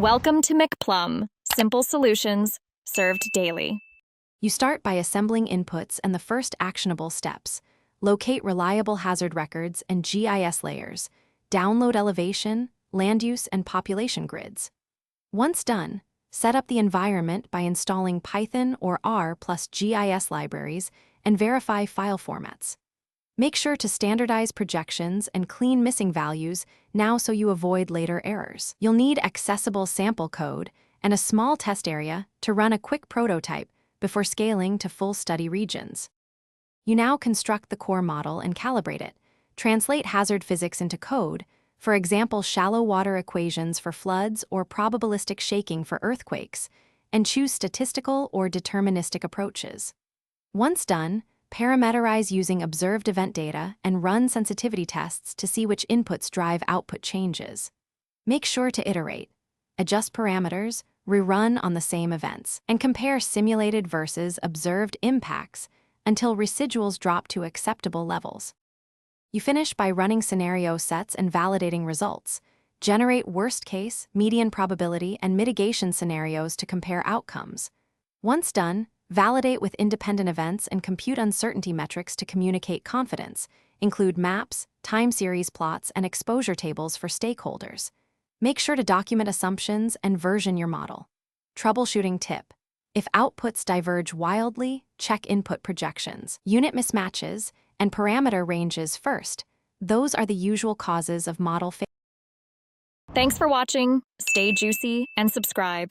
Welcome to McPlum, simple solutions served daily. You start by assembling inputs and the first actionable steps. Locate reliable hazard records and GIS layers. Download elevation, land use, and population grids. Once done, set up the environment by installing Python or R plus GIS libraries and verify file formats. Make sure to standardize projections and clean missing values now so you avoid later errors. You'll need accessible sample code and a small test area to run a quick prototype before scaling to full study regions. You now construct the core model and calibrate it. Translate hazard physics into code, for example, shallow water equations for floods or probabilistic shaking for earthquakes, and choose statistical or deterministic approaches. Once done, parameterize using observed event data and run sensitivity tests to see which inputs drive output changes. Make sure to iterate, adjust parameters, rerun on the same events, and compare simulated versus observed impacts until residuals drop to acceptable levels. You finish by running scenario sets and validating results. Generate worst-case, median probability, and mitigation scenarios to compare outcomes. Once done, validate with independent events and compute uncertainty metrics to communicate confidence. Include maps, time series plots, and exposure tables for stakeholders. Make sure to document assumptions and version your model. Troubleshooting tip: if outputs diverge wildly, check input projections, unit mismatches, and parameter ranges first. Those are the usual causes of model failure. Thanks for watching. Stay juicy and subscribe.